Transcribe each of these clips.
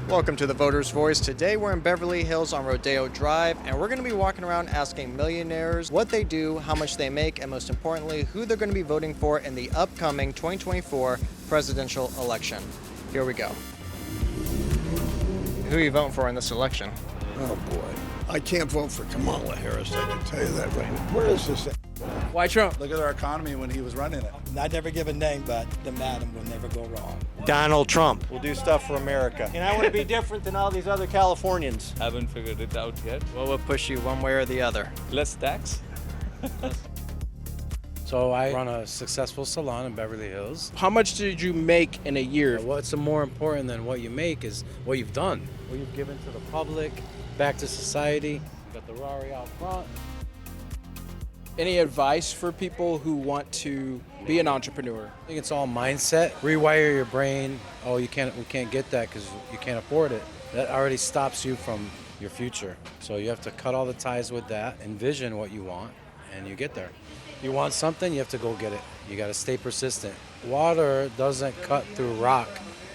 Welcome to the Voters Voice. Today we're in Beverly Hills on Rodeo Drive, and we're going to be walking around asking millionaires what they do, how much they make, and most importantly, who they're going to be voting for in the upcoming 2024 presidential election. Here we go. Who are you voting for in this election? Oh boy, I can't vote for Kamala Harris, I can tell you that right now. Where is this at? Why Trump? Look at our economy when he was running it. I never give a name, but the madam will never go wrong. Donald Trump. We'll do stuff for America. And I want to be different than all these other Californians. Haven't figured it out yet. What will push you one way or the other? Less tax. So I run a successful salon in Beverly Hills. How much did you make in a year? What's more important than what you make is what you've done, what you've given to the public, back to society. You got the Rari out front. Any advice for people who want to be an entrepreneur? I think it's all mindset. Rewire your brain. Oh, we can't get that because you can't afford it. That already stops you from your future. So you have to cut all the ties with that, envision what you want, and you get there. You want something, you have to go get it. You got to stay persistent. Water doesn't cut through rock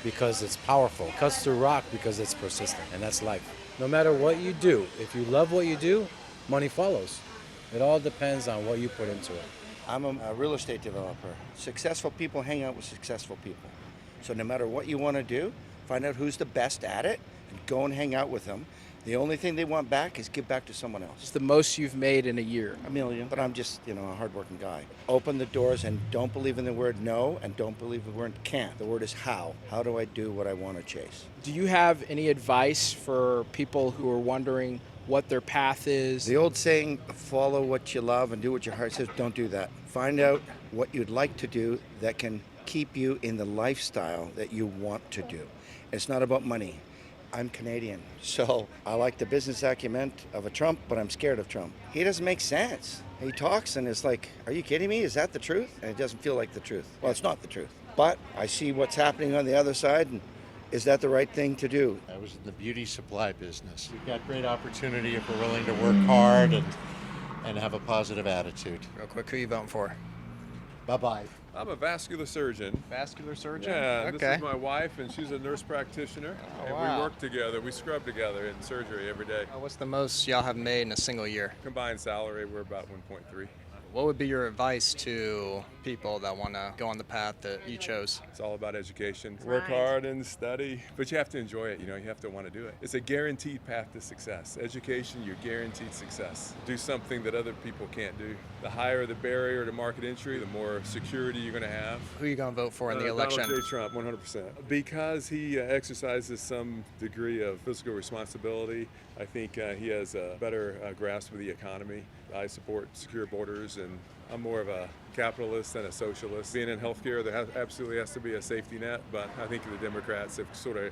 because it's powerful. It cuts through rock because it's persistent, and that's life. No matter what you do, if you love what you do, money follows. It all depends on what you put into it. I'm a real estate developer. Successful people hang out with successful people. So no matter what you want to do, find out who's the best at it and go and hang out with them. The only thing they want back is give back to someone It's else. the most you've made in a year. $1 million, but I'm just, a hardworking guy. Open the doors and don't believe in the word no and don't believe the word can't. The word is how. How do I do what I want to chase? Do you have any advice for people who are wondering what their path is? The old saying, follow what you love and do what your heart says, don't do that. Find out what you'd like to do that can keep you in the lifestyle that you want to do. It's not about money. I'm Canadian, so I like the business acumen of a Trump, but I'm scared of Trump. He doesn't make sense. He talks and it's like, are you kidding me? Is that the truth? And it doesn't feel like the truth. Well, it's not the truth. But I see what's happening on the other side, and is that the right thing to do? I was in the beauty supply business. We've got great opportunity if we're willing to work hard and have a positive attitude. Real quick, who are you voting for? Bye-bye. I'm a vascular surgeon. Vascular surgeon? Yeah, Okay. This is my wife, and she's a nurse practitioner. Oh, and wow. we work together. We scrub together in surgery every day. What's the most y'all have made in a single year? Combined salary, we're about 1.3. What would be your advice to people that want to go on the path that you chose? It's all about education. Work hard and study, but you have to enjoy it. You have to want to do it. It's a guaranteed path to success. Education, you're guaranteed success. Do something that other people can't do. The higher the barrier to market entry, the more security you're going to have. Who are you going to vote for in the election? Donald J. Trump, 100%. Because he exercises some degree of fiscal responsibility, I think he has a better grasp of the economy. I support secure borders, and I'm more of a capitalist than a socialist. Being in healthcare, there absolutely has to be a safety net, but I think the Democrats have sort of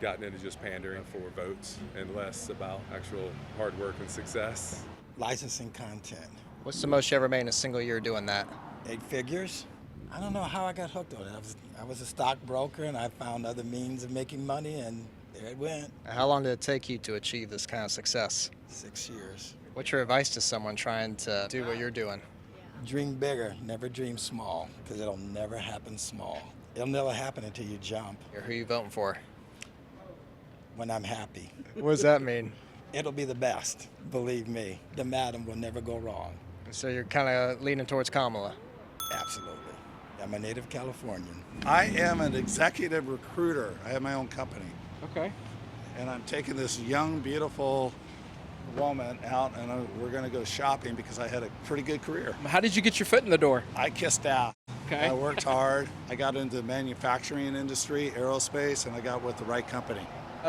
gotten into just pandering for votes and less about actual hard work and success. Licensing content. What's the most you ever made in a single year doing that? 8 figures. I don't know how I got hooked on it. I was a stockbroker and I found other means of making money and there it went. How long did it take you to achieve this kind of success? 6 years. What's your advice to someone trying to do what you're doing? Dream bigger, never dream small, because it'll never happen small. It'll never happen until you jump. Who are you voting for? When I'm happy. What does that mean? It'll be the best, believe me. The madam will never go wrong. So you're kind of leaning towards Kamala? Absolutely. I'm a native Californian. I am an executive recruiter. I have my own company. Okay. And I'm taking this young, beautiful woman out, and we're going to go shopping because I had a pretty good career. How did you get your foot in the door? I kissed ass. Okay. I worked hard. I got into the manufacturing industry, aerospace, and I got with the right company.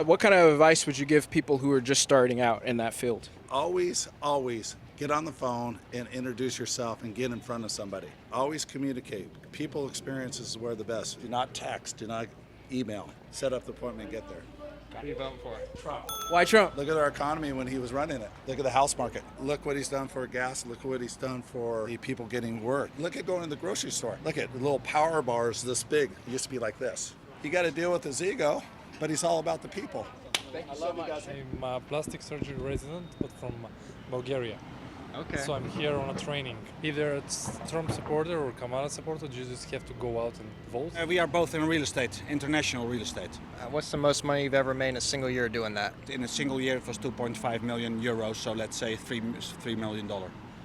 What kind of advice would you give people who are just starting out in that field? Always get on the phone and introduce yourself and get in front of somebody. Always communicate. People experiences is where the best. Do not text, do not email. Set up the appointment and get there. Who are you voting for? Trump. Why Trump? Look at our economy when he was running it. Look at the house market. Look what he's done for gas. Look what he's done for the people getting work. Look at going to the grocery store. Look at the little power bars this big. It used to be like this. You got to deal with his ego, but he's all about the people. Thank you so much. I'm a plastic surgery resident, but from Bulgaria. Okay. So I'm here on a training. Either it's Trump supporter or Kamala supporter, you just have to go out and vote. We are both in real estate, international real estate. What's the most money you've ever made in a single year doing that? In a single year, it was 2.5 million euros, so let's say $3 million.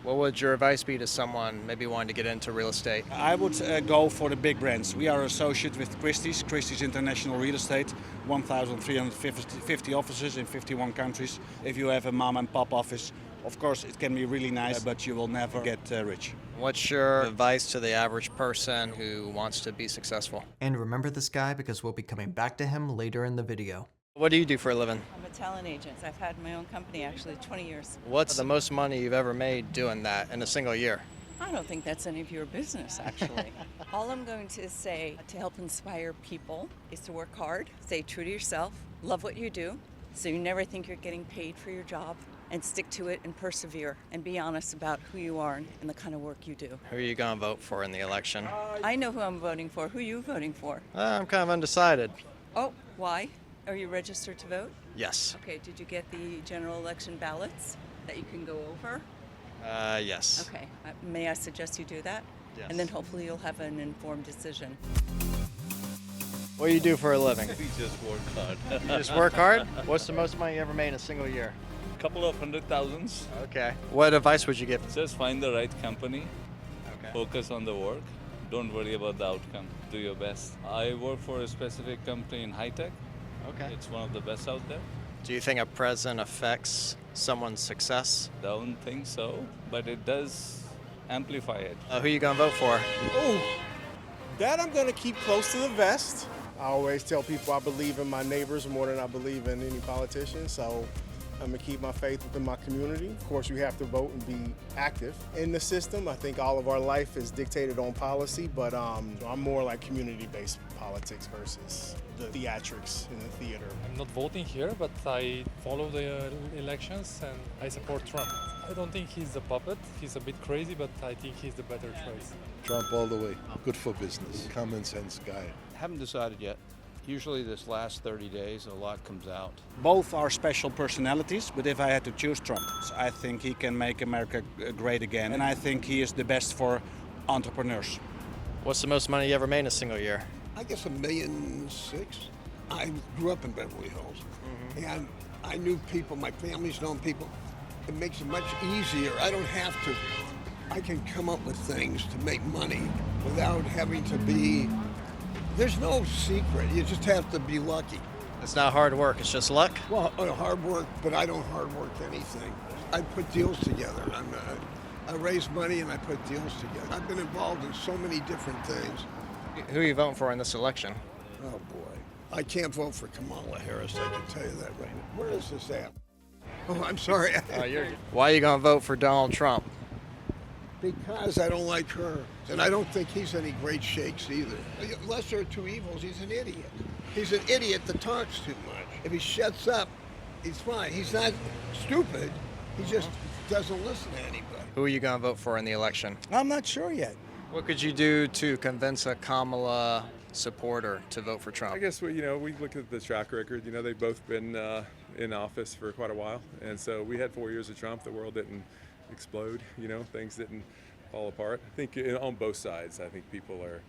What would your advice be to someone maybe wanting to get into real estate? I would go for the big brands. We are associated with Christie's International Real Estate, 1,350 offices in 51 countries. If you have a mom and pop office, of course it can be really nice, but you will never get rich. What's your advice to the average person who wants to be successful? And remember this guy because we'll be coming back to him later in the video. What do you do for a living? I'm a talent agent. I've had my own company actually 20 years. What's the most money you've ever made doing that in a single year? I don't think that's any of your business, actually. All I'm going to say to help inspire people is to work hard, stay true to yourself, love what you do, so you never think you're getting paid for your job, and stick to it and persevere and be honest about who you are and the kind of work you do. Who are you going to vote for in the election? I know who I'm voting for. Who are you voting for? I'm kind of undecided. Oh, why? Are you registered to vote? Yes. Okay, did you get the general election ballots that you can go over? Yes. Okay, may I suggest you do that? Yes. And then hopefully you'll have an informed decision. What do you do for a living? We just work hard. You just work hard? What's the most money you ever made in a single year? Couple of 100,000s. Okay. What advice would you give? Just find the right company. Okay. Focus on the work. Don't worry about the outcome. Do your best. I work for a specific company in high tech. Okay. It's one of the best out there. Do you think a president affects someone's success? Don't think so, but it does amplify it. Who you gonna vote for? Oh, that I'm gonna keep close to the vest. I always tell people I believe in my neighbors more than I believe in any politician, so I'm gonna keep my faith within my community. Of course, you have to vote and be active in the system. I think all of our life is dictated on policy, but I'm more like community-based politics versus the theatrics in the theater. I'm not voting here, but I follow the elections and I support Trump. I don't think he's a puppet. He's a bit crazy, but I think he's the better choice. Trump all the way. Good for business. Common sense guy. Haven't decided yet. Usually this last 30 days, a lot comes out. Both are special personalities, but if I had to choose Trump, I think he can make America great again. And I think he is the best for entrepreneurs. What's the most money you ever made in a single year? I guess $1.6 million. I grew up in Beverly Hills, and I knew people. My family's known people. It makes it much easier. I don't have to. I can come up with things to make money without having to be. There's no secret. You just have to be lucky. It's not hard work. It's just luck. Well, hard work, but I don't hard work anything. I put deals together. I raise money and I put deals together. I've been involved in so many different things. Who are you voting for in this election? Oh boy, I can't vote for Kamala Harris. I can tell you that right now. Where is this at? Oh, I'm sorry. Why are you gonna vote for Donald Trump? Because I don't like her, and I don't think he's any great shakes either. Lesser of two evils, he's an idiot. He's an idiot that talks too much. If he shuts up, he's fine. He's not stupid. He just doesn't listen to anybody. Who are you gonna vote for in the election? I'm not sure yet. What could you do to convince a Kamala supporter to vote for Trump? I guess we look at the track record. They've both been in office for quite a while, and so we had 4 years of Trump. The world didn't explode. Things didn't fall apart. I think on both sides, I think people are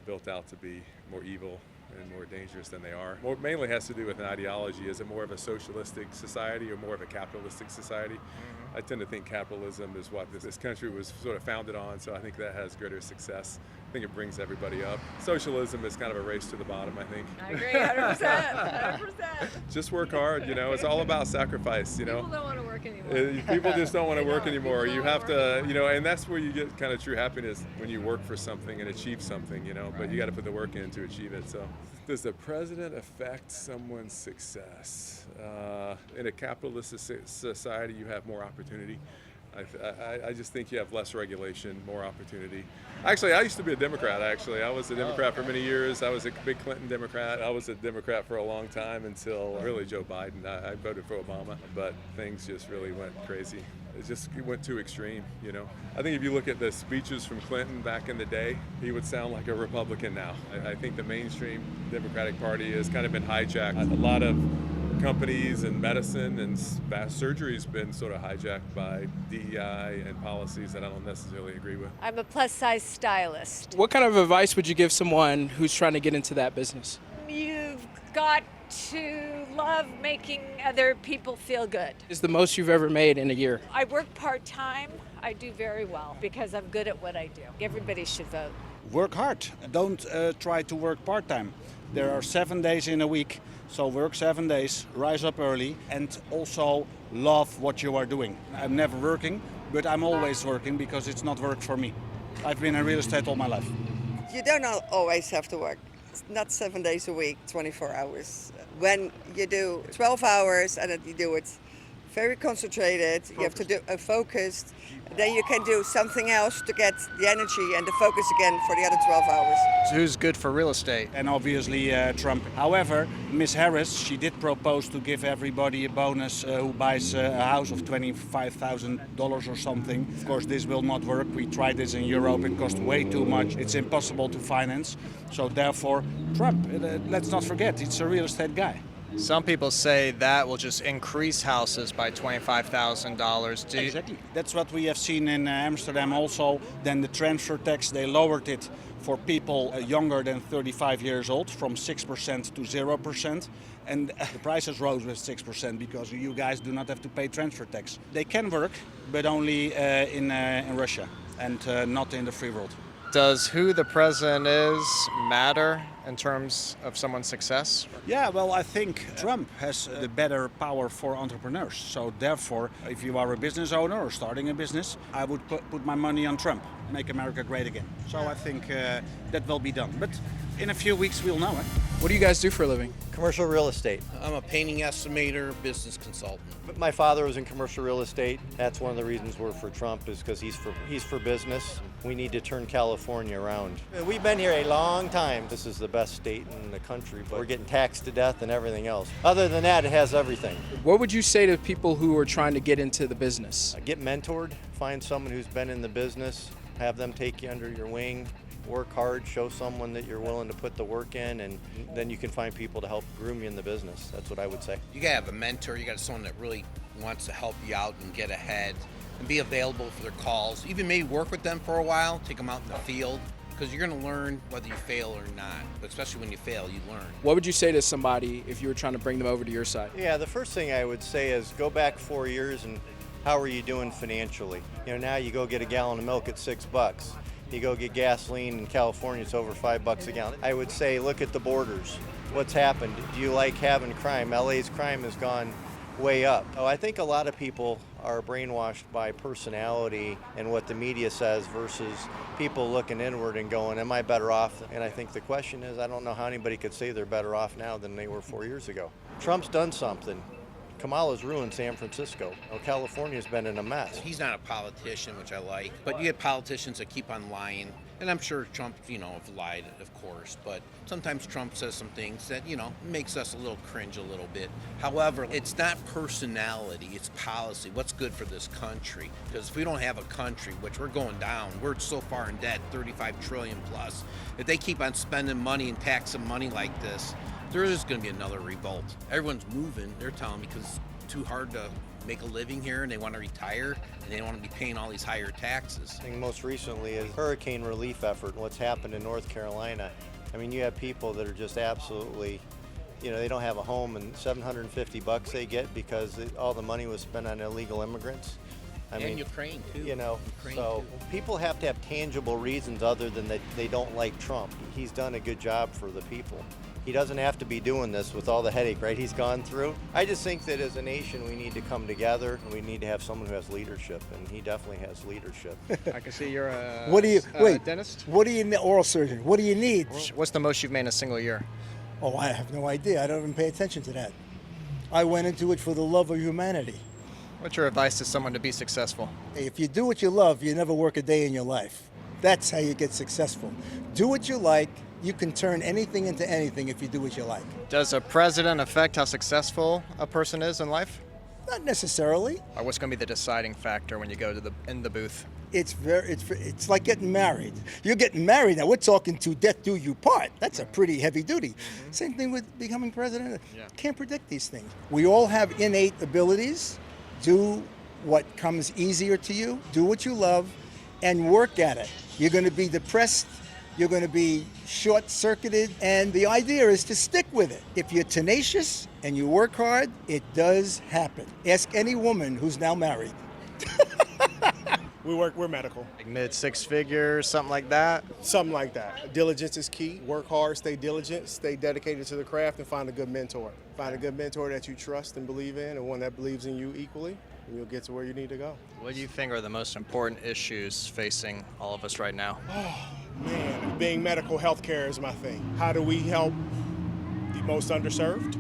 built out to be more evil and more dangerous than they are. Mainly has to do with an ideology. Is it more of a socialistic society or more of a capitalistic society? I tend to think capitalism is what this country was sort of founded on, so I think that has greater success. I think it brings everybody up. Socialism is kind of a race to the bottom, I think. I agree, 100%. 100%. Just work hard, it's all about sacrifice, People don't want to work anymore. People just don't want to work anymore. You have to, and that's where you get kind of true happiness, when you work for something and achieve something, but you got to put the work in to achieve it. So does the president affect someone's success? In a capitalist society, you have more opportunity. I just think you have less regulation, more opportunity. Actually, I used to be a Democrat, I was a Democrat for many years. I was a big Clinton Democrat. I was a Democrat for a long time until really Joe Biden. I voted for Obama, but things just really went crazy. It went too extreme, I think if you look at the speeches from Clinton back in the day, he would sound like a Republican now. I think the mainstream Democratic Party has kind of been hijacked. A lot of companies and medicine and fast surgery's been sort of hijacked by DEI and policies that I don't necessarily agree with. I'm a plus size stylist. What kind of advice would you give someone who's trying to get into that business? You've got to love making other people feel good. Is the most you've ever made in a year? I work part-time. I do very well because I'm good at what I do. Everybody should vote. Work hard. Don't try to work part-time. There are 7 days in a week, so work 7 days, rise up early, and also love what you are doing. I'm never working, but I'm always working because it's not work for me. I've been in real estate all my life. You don't always have to work. It's not 7 days a week, 24 hours. When you do 12 hours and you do it very concentrated, you have to do a focused, then you can do something else to get the energy and the focus again for the other 12 hours. So who's good for real estate? And obviously Trump. However, Miss Harris, she did propose to give everybody a bonus who buys a house of $25,000 or something. Of course, this will not work. We tried this in Europe. It cost way too much. It's impossible to finance. So therefore, Trump, let's not forget, he's a real estate guy. Some people say that will just increase houses by $25,000. Exactly. That's what we have seen in Amsterdam also. Then the transfer tax, they lowered it for people younger than 35 years old from 6% to 0%. And the prices rose with 6% because you guys do not have to pay transfer tax. They can work, but only in Russia and not in the free world. Does who the president is matter in terms of someone's success? Yeah, well, I think Trump has the better power for entrepreneurs. So therefore, if you are a business owner or starting a business, I would put my money on Trump. Make America great again. So I think that will be done. But in a few weeks, we'll know it. What do you guys do for a living? Commercial real estate. I'm a painting estimator, business consultant. My father was in commercial real estate. That's one of the reasons we're for Trump, is because he's for business. We need to turn California around. We've been here a long time. This is the best state in the country, but we're getting taxed to death and everything else. Other than that, it has everything. What would you say to people who are trying to get into the business? Get mentored, find someone who's been in the business, have them take you under your wing, work hard, show someone that you're willing to put the work in, and then you can find people to help groom you in the business. That's what I would say. You gotta have a mentor, you got someone that really wants to help you out and get ahead and be available for their calls. Even maybe work with them for a while, take them out in the field, because you're gonna learn whether you fail or not. But especially when you fail, you learn. What would you say to somebody if you were trying to bring them over to your side? Yeah, the first thing I would say is go back 4 years and how are you doing financially? You know, now you go get a gallon of milk at $6. You go get gasoline in California, it's over $5 a gallon. I would say look at the borders. What's happened? Do you like having crime? LA's crime has gone way up. Oh, I think a lot of people are brainwashed by personality and what the media says versus people looking inward and going, am I better off? And I think the question is, I don't know how anybody could say they're better off now than they were 4 years ago. Trump's done something. Kamala's ruined San Francisco. California's been in a mess. He's not a politician, which I like, but you get politicians that keep on lying. And I'm sure Trump, have lied, of course, but sometimes Trump says some things that, makes us a little cringe a little bit. However, it's not personality, it's policy. What's good for this country? Because if we don't have a country, which we're going down, we're so far in debt, 35 trillion plus. If they keep on spending money and taxing money like this, there is going to be another revolt. Everyone's moving, they're telling me, because it's too hard to make a living here and they want to retire and they don't want to be paying all these higher taxes. I think most recently is hurricane relief effort, what's happened in North Carolina. I mean, you have people that are just absolutely, they don't have a home, and $750 they get because all the money was spent on illegal immigrants. I mean, Ukraine too. Ukraine too. People have to have tangible reasons other than that they don't like Trump. He's done a good job for the people. He doesn't have to be doing this with all the headache, right, he's gone through. I just think that as a nation, we need to come together and we need to have someone who has leadership, and he definitely has leadership. I can see you're a dentist. What do you oral surgeon? What do you need? What's the most you've made in a single year? Oh, I have no idea. I don't even pay attention to that. I went into it for the love of humanity. What's your advice to someone to be successful? Hey, if you do what you love, you never work a day in your life. That's how you get successful. Do what you like. You can turn anything into anything if you do what you like. Does a president affect how successful a person is in life? Not necessarily. Or what's going to be the deciding factor when you go to in the booth? It's like getting married. You're getting married now. We're talking to death do you part. That's a pretty heavy duty. Same thing with becoming president. Can't predict these things. We all have innate abilities. Do what comes easier to you. Do what you love, and work at it. You're going to be depressed. You're going to be short-circuited, and the idea is to stick with it. If you're tenacious and you work hard, it does happen. Ask any woman who's now married. We're medical. Like mid six figures, something like that? Something like that. Diligence is key. Work hard, stay diligent, stay dedicated to the craft, and find a good mentor. Find a good mentor that you trust and believe in, and one that believes in you equally, and you'll get to where you need to go. What do you think are the most important issues facing all of us right now? Man, being medical healthcare is my thing. How do we help the most underserved?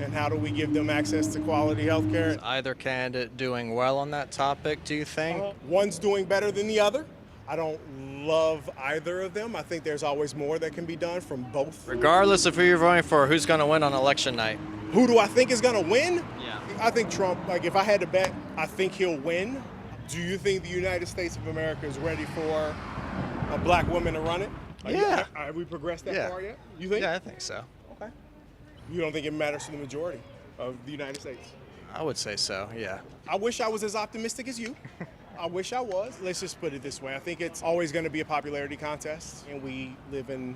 And how do we give them access to quality healthcare? Is either candidate doing well on that topic, do you think? One's doing better than the other. I don't love either of them. I think there's always more that can be done from both. Regardless of who you're voting for, who's going to win on election night? Who do I think is going to win? Yeah. I think Trump, like if I had to bet, I think he'll win. Do you think the United States of America is ready for a black woman to run it? Yeah. Have we progressed that far yet? You think? Yeah, I think so. Okay. You don't think it matters to the majority of the United States? I would say so, yeah. I wish I was as optimistic as you. I wish I was. Let's just put it this way. I think it's always going to be a popularity contest, and we live in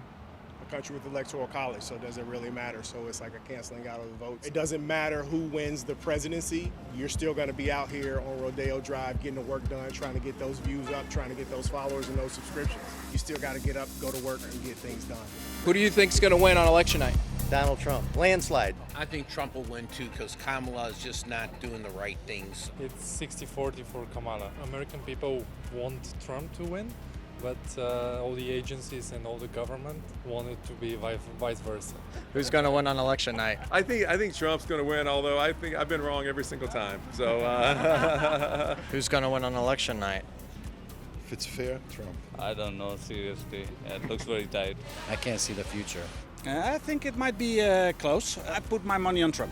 a country with electoral college, so it doesn't really matter. So it's like a canceling out of the votes. It doesn't matter who wins the presidency. You're still going to be out here on Rodeo Drive getting the work done, trying to get those views up, trying to get those followers and those subscriptions. You still got to get up, go to work, and get things done. Who do you think's going to win on election night? Donald Trump. Landslide. I think Trump will win too because Kamala is just not doing the right things. It's 60-40 for Kamala. American people want Trump to win, but all the agencies and all the government want it to be vice versa. Who's going to win on election night? I think Trump's going to win, although I think I've been wrong every single time. So Who's going to win on election night? If it's fair, Trump. I don't know, seriously. It looks very tight. I can't see the future. I think it might be close. I put my money on Trump.